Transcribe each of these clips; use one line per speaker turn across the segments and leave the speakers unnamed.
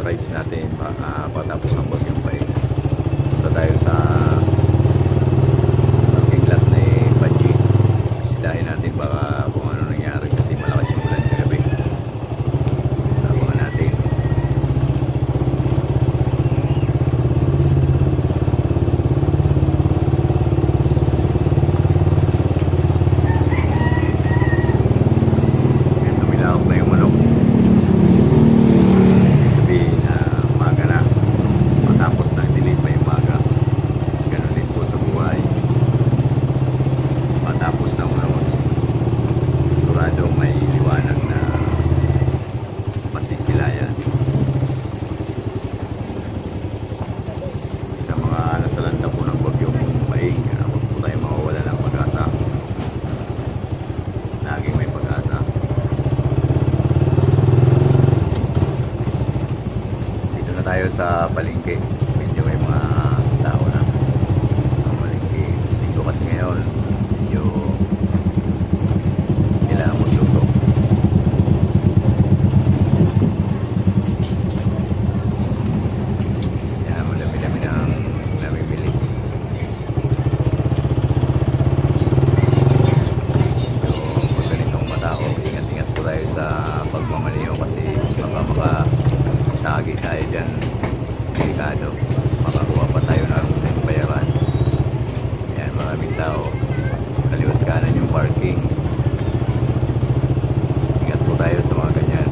rides natin patapos ng Bagyong Pai. Punta tayo sa parking lot ni Paji. Silahin natin baka kung ano nangyari kasi malakas yung ulan kagabi. Abangan natin. Sa mga nasalanta po ng Bagyong Pai, huwag po tayo mawawala ng pag-asa. Laging may pag-asa. Dito na tayo sa palengke. Medyo may mga tao na ang palengke. Dito kasi ngayon medyo kailangan magluto. Sa pagmamaliho kasi baka makasagi tayo dyan, delikado, makakuha pa tayo ng bayaran. Yan, maraming tao, kaliwat kanan yung parking, ingat po tayo sa mga ganyan.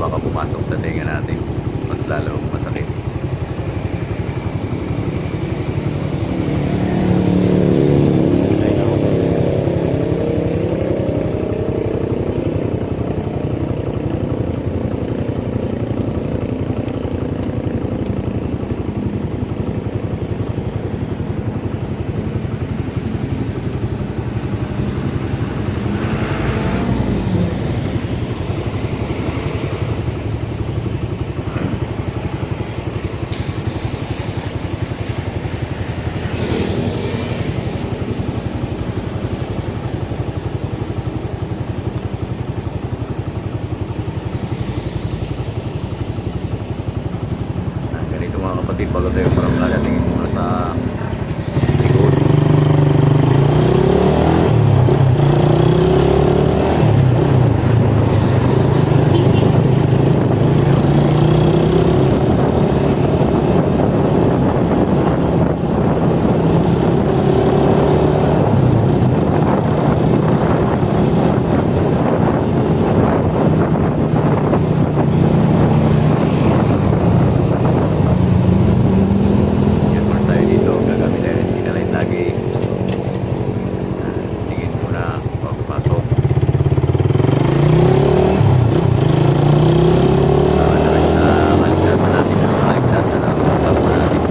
baka pumasok sa tenga natin, mas lalo masakit. Ganito mga kapatid, bago tayo marangkada, tingin muna sa likod. Yan muna tayo dito, gagamit tayo ng skinalight lagi. Tingin muna pagpasok. Na rin sa kaligtasan natin, sa kaligtasan ng pagpapalagay natin.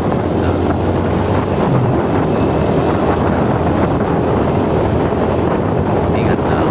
Basta ingat lang.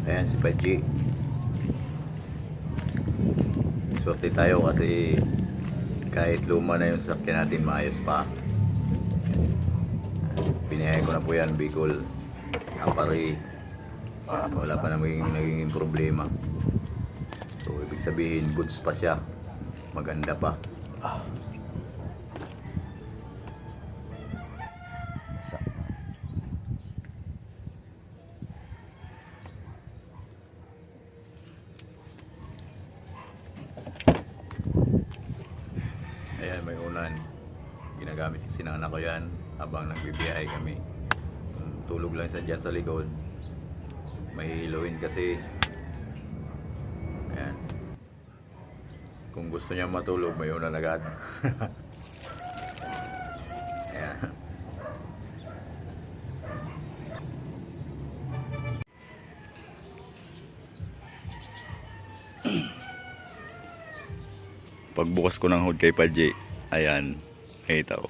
Ayan si Paji. Swerte tayo kasi kahit luma na yung sasakyan natin, maayos pa. Pinayay ko na po yan, Bicol. Apari. Wala pa naging problema. So, ibig sabihin, goods pa siya. Maganda pa. Ayan, may ulan. Ginagamit kasi ng anak ko yan habang nagbibiyahe kami. Tulog lang siya dyan sa likod. May hilawin kasi. Ayan. Kung gusto niya matulog, may ulan agad. Ayan. Pagbukas ko ng hood kay Paji, ayan, nakita ko.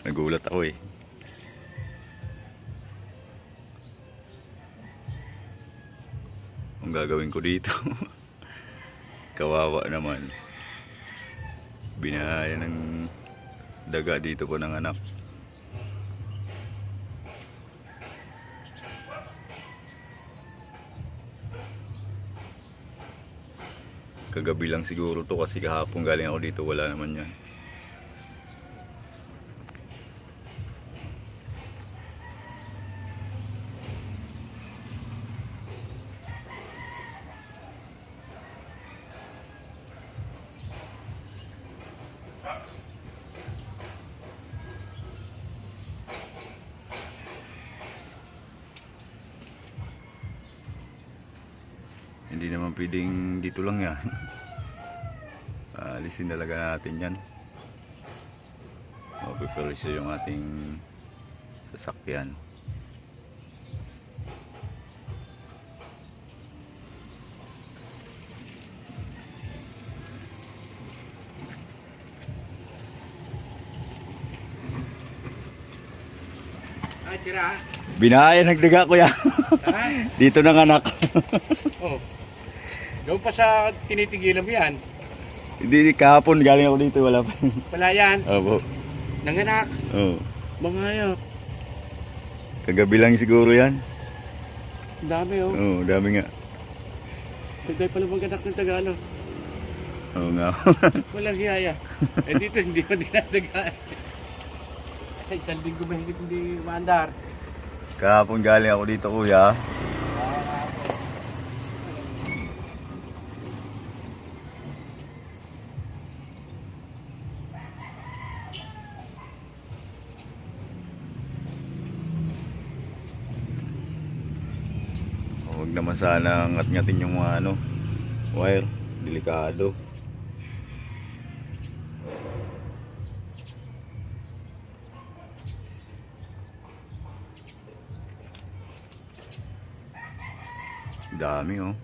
Nagulat ako eh. Ang gagawin ko dito. Kawawa naman. Binahaya ng daga dito ko ng anak. Kagabi lang siguro to kasi kahapon galing ako dito, wala naman yan. Hindi naman pwedeng dito lang yan. Alisin talaga natin yan. Mapiperisyo yung ating sasakyan.
Ay, tira.
Binaya nagdaga ko yan. Dito ng anak.
Oh. Doon pa sa tinitigilan mo yan.
Hindi, kahapon galing ako dito, wala pa.
Wala yan.
Opo.
Nanganak.
Oo.
Mga hayop.
Kagabi lang siguro yan.
Ang dami oh.
Oo, dami nga.
Tagay pala mag-anak ng Tagalog.
Oo nga.
Walang hiyaya. Eh dito hindi pa dinadagaan. Kasi isang linggo mahigit hindi maandar.
Kahapon galing ako dito, kuya. Huwag naman sana ngat-ngatin yung mga wire, delikado. Dami oh.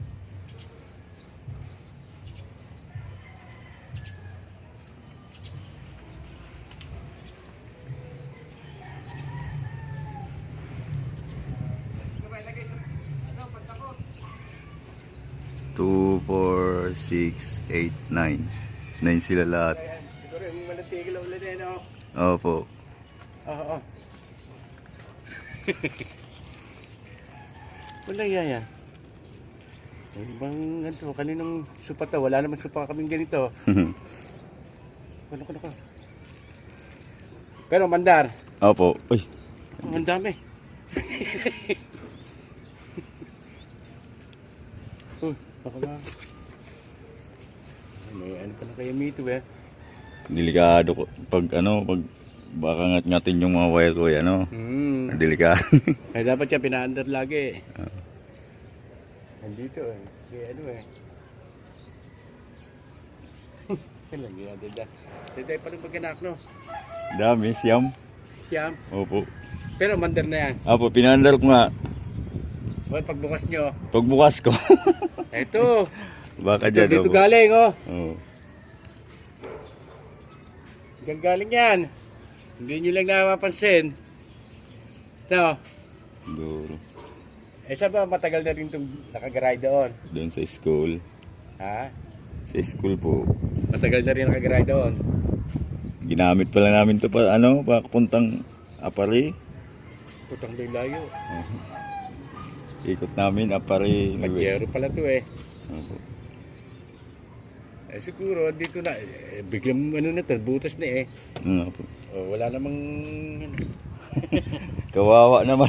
Two, 4, 6, 8, 9. 9 sila lahat.
Siguro yung malatigil ulit eh no?
Opo.
Oo. Walang hiyaya. Ibang ganito, kaninang supa to? Wala naman supa kaming ganito. Ano ko. Pero mandar.
Opo. Uy.
Ang dami. Baka ba? May ano pala kaya mito eh.
Delikado ko. Pag pag baka ngat-ngatin yung mga wire ko, delikado.
Kaya dapat siya pinaandar lagi. Nandito eh. Kaya ano eh. Lagi natin na. Dahil pala mag-anak no?
Dami, siyam.
Siyam.
Opo.
Pero mandar na yan.
Opo, pinandar ko nga.
O pagbukas nyo.
Pagbukas ko.
Eto.
Baka dyan.
Dito
Opo.
galing oh.
Oo.
Diyan galing yan. Hindi nyo lang napapansin. No?
Duro.
Eh, saan ba matagal na rin itong nakagaray doon?
Doon sa school.
Ha?
Sa school po.
Matagal na rin nakagaray doon.
Ginamit pala namin to pa papuntang Apari.
Putang may layo.
Ikot namin Apari.
Magyero pala to eh.
Opo.
Eh siguro dito na, biglang ano na to, butas na eh.
Opo.
Oh, wala namang...
Kawawa naman.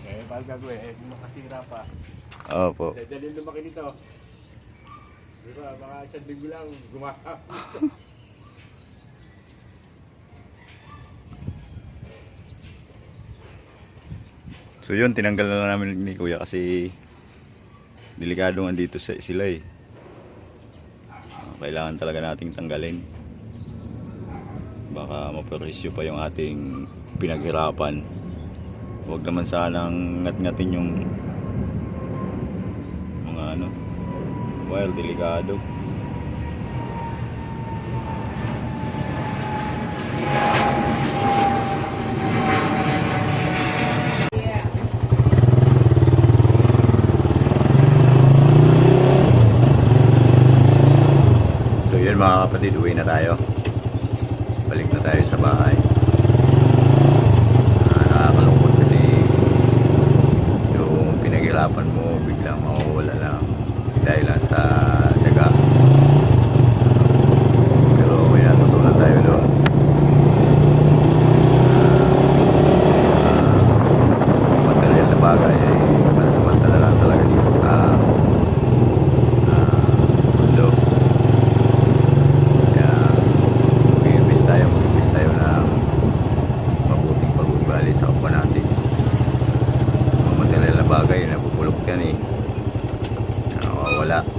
Eh, paano gagawin? Eh, makasira pa.
Opo.
Dahil lumaki nito. Di ba, mga isang linggo lang gumahap.
So yun, tinanggal na lang namin ni Kuya kasi delikado nga dito sila eh. Kailangan talaga nating tanggalin. Baka maperisyo pa yung ating pinaghirapan. Huwag naman sanang ngat-ngatin yung mga wire, delikado. So yun mga kapatid, uwi na tayo. Balik na tayo sa bahay. Nakakalungkot kasi yung pinaghirapan mo biglang mawawala lang dahil lang sa tiyaga. Pero may natutunan tayo doon. Material na bagay ay pansamantala lang talaga dito sa mundo. Kaya mag-iimbis tayo ng mabuting pag-ugali sa kapwa natin. Mga material na bagay, napupulok yan eh. Nawawala.